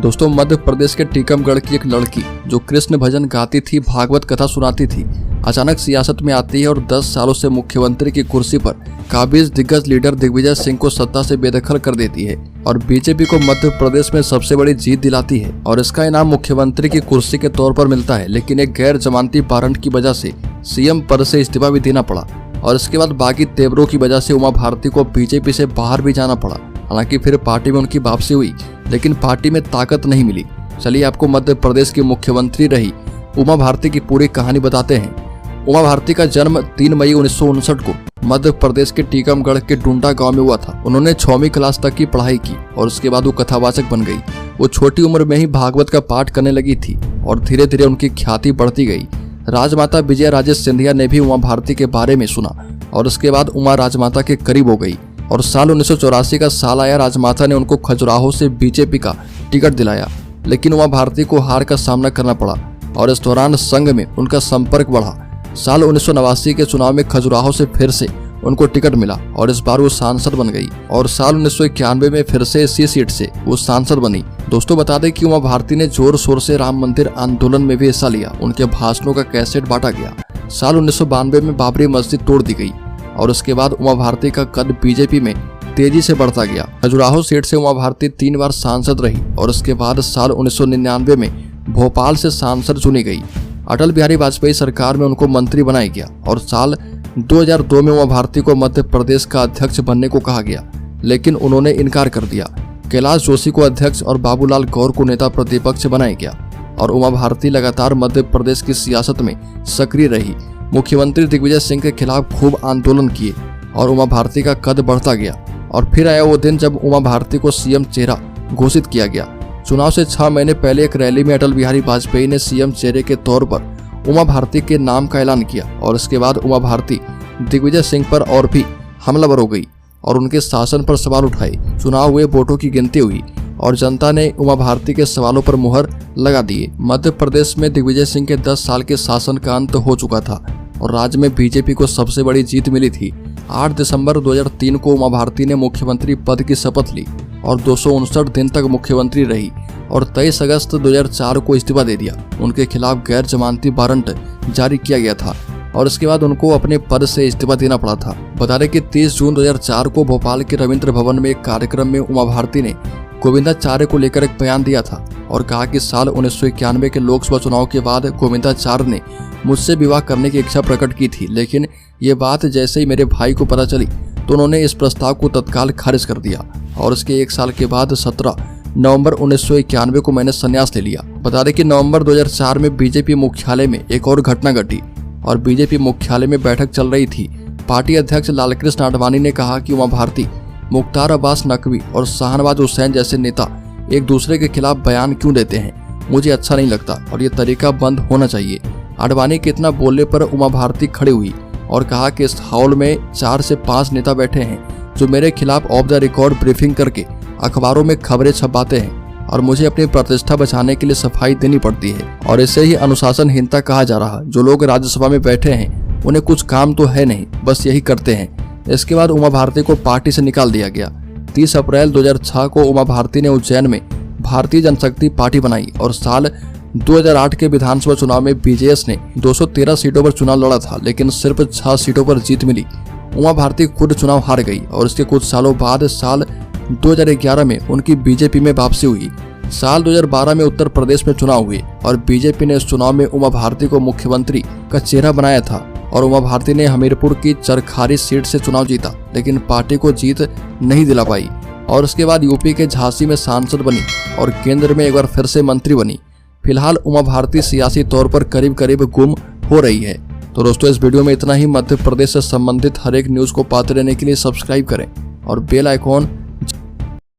दोस्तों, मध्य प्रदेश के टीकमगढ़ की एक लड़की जो कृष्ण भजन गाती थी, भागवत कथा सुनाती थी, अचानक सियासत में आती है और 10 सालों से मुख्यमंत्री की कुर्सी पर काबिज दिग्गज लीडर दिग्विजय सिंह को सत्ता से बेदखल कर देती है और बीजेपी को मध्य प्रदेश में सबसे बड़ी जीत दिलाती है। और इसका इनाम मुख्यमंत्री की कुर्सी के तौर पर मिलता है, लेकिन एक गैर जमानती वारंट की वजह से सीएम पद से इस्तीफा भी देना पड़ा और इसके बाद बाकी तेवरों की वजह से उमा भारती को बीजेपी से बाहर भी जाना पड़ा। हालांकि फिर पार्टी में उनकी वापसी हुई, लेकिन पार्टी में ताकत नहीं मिली। चलिए आपको मध्य प्रदेश की मुख्यमंत्री रही उमा भारती की पूरी कहानी बताते हैं। उमा भारती का जन्म 3 मई 1959 को मध्य प्रदेश के टीकमगढ़ के डुंडा गांव में हुआ था। उन्होंने 6वीं क्लास तक की पढ़ाई की और उसके बाद वो कथावाचक बन गई। वो छोटी उम्र में ही भागवत का पाठ करने लगी थी और धीरे धीरे उनकी ख्याति बढ़ती गई। राजमाता विजया राजे सिंधिया ने भी उमा भारती के बारे में सुना और उसके बाद उमा राजमाता के करीब हो गई और साल 1984 का साल आया। राजमाता ने उनको खजुराहो से बीजेपी का टिकट दिलाया, लेकिन उमा भारती को हार का सामना करना पड़ा और इस दौरान संघ में उनका संपर्क बढ़ा। साल 1989 के चुनाव में खजुराहो से फिर से उनको टिकट मिला और इस बार वो सांसद बन गई और साल 1991 में फिर से इसी सीट से वो सांसद बनी। दोस्तों, बता दें कि उमा भारती ने जोर शोर से राम मंदिर आंदोलन में भी हिस्सा लिया। उनके भाषणों का कैसेट बांटा गया। साल 1992 में बाबरी मस्जिद तोड़ दी गई और उसके बाद उमा भारती का कद बीजेपी में तेजी से बढ़ता गया। खजुराहो सीट से उमा भारती 3 बार सांसद रही और उसके बाद साल 1999 में भोपाल से सांसद चुनी गई। अटल बिहारी वाजपेयी सरकार में उनको मंत्री बनाया गया और साल 2002 में उमा भारती को मध्य प्रदेश का अध्यक्ष बनने को कहा गया, लेकिन उन्होंने इनकार कर दिया। कैलाश जोशी को अध्यक्ष और बाबूलाल गौर को नेता प्रतिपक्ष बनाया गया और उमा भारती लगातार मध्य प्रदेश की सियासत में सक्रिय रही। मुख्यमंत्री दिग्विजय सिंह के खिलाफ खूब आंदोलन किए और उमा भारती का कद बढ़ता गया और फिर आया वो दिन जब उमा भारती को सीएम चेहरा घोषित किया गया। चुनाव से 6 महीने पहले एक रैली में अटल बिहारी वाजपेयी ने सीएम चेहरे के तौर पर उमा भारती के नाम का ऐलान किया और इसके बाद उमा भारती दिग्विजय सिंह पर और भी हमलावर हो गई और उनके शासन पर सवाल उठाए। चुनाव हुए, वोटों की गिनती हुई और जनता ने उमा भारती के सवालों पर मुहर लगा दिए। मध्य प्रदेश में दिग्विजय सिंह के 10 साल के शासन का अंत हो चुका था और राज्य में बीजेपी को सबसे बड़ी जीत मिली थी। 8 दिसंबर 2003 को उमा भारती ने मुख्यमंत्री पद की शपथ ली और 259 दिन तक मुख्यमंत्री रही और 23 अगस्त 2004 को इस्तीफा दे दिया। उनके खिलाफ गैर जमानती वारंट जारी किया गया था और इसके बाद उनको अपने पद से इस्तीफा देना पड़ा था। बता दें कि 30 जून 2004 को भोपाल के रविंद्र भवन में एक कार्यक्रम में उमा भारती ने गोविंदाचार्य को लेकर एक बयान दिया था और कहा कि साल 1991 के लोकसभा चुनाव के बाद गोविंदाचार्य ने मुझसे विवाह करने की इच्छा प्रकट की थी, लेकिन ये बात जैसे ही मेरे भाई को पता चली तो उन्होंने इस प्रस्ताव को तत्काल खारिज कर दिया और उसके 1 साल के बाद 17 नवंबर 1991 को मैंने संन्यास ले लिया। बता दें कि नवंबर 2004 में बीजेपी मुख्यालय में एक और घटना घटी और बीजेपी मुख्यालय में बैठक चल रही थी। पार्टी अध्यक्ष लालकृष्ण आडवाणी ने कहा कि उमा भारती, मुख्तार अब्बास नकवी और शाहनवाज हुसैन जैसे नेता एक दूसरे के खिलाफ बयान क्यों देते हैं, मुझे अच्छा नहीं लगता और ये तरीका बंद होना चाहिए। आडवाणी के इतना बोलने पर उमा भारती खड़ी हुई और कहा कि इस हॉल में 4 से 5 नेता बैठे हैं जो मेरे खिलाफ ऑफ द रिकॉर्ड ब्रीफिंग करके अखबारों में खबरें छपाते हैं और मुझे अपनी प्रतिष्ठा बचाने के लिए सफाई देनी पड़ती है और इसे ही अनुशासनहीनता कहा जा रहा। जो लोग राज्यसभा में बैठे हैं उन्हें कुछ काम तो है नहीं, बस यही करते हैं। इसके बाद उमा भारती को पार्टी से निकाल दिया गया। 30 अप्रैल 2006 को उमा भारती ने उज्जैन में भारतीय जनशक्ति पार्टी बनाई और साल 2008 के विधानसभा चुनाव में बीजेएस ने 213 सीटों पर चुनाव लड़ा था, लेकिन सिर्फ 6 सीटों पर जीत मिली। उमा भारती खुद चुनाव हार गई और इसके कुछ सालों बाद साल 2011 में उनकी बीजेपी में वापसी हुई। साल 2012 में उत्तर प्रदेश में चुनाव हुए और बीजेपी ने इस चुनाव में उमा भारती को मुख्यमंत्री का चेहरा बनाया था और उमा भारती ने हमीरपुर की चरखारी सीट से चुनाव जीता, लेकिन पार्टी को जीत नहीं दिला पाई और उसके बाद यूपी के झांसी में सांसद बनी और केंद्र में एक बार फिर से मंत्री बनी। फिलहाल उमा भारती सियासी तौर पर करीब करीब गुम हो रही है। तो दोस्तों, इस वीडियो में इतना ही। मध्य प्रदेश से संबंधित हर एक न्यूज को पाते रहने के लिए सब्सक्राइब करें और बेल आइकॉन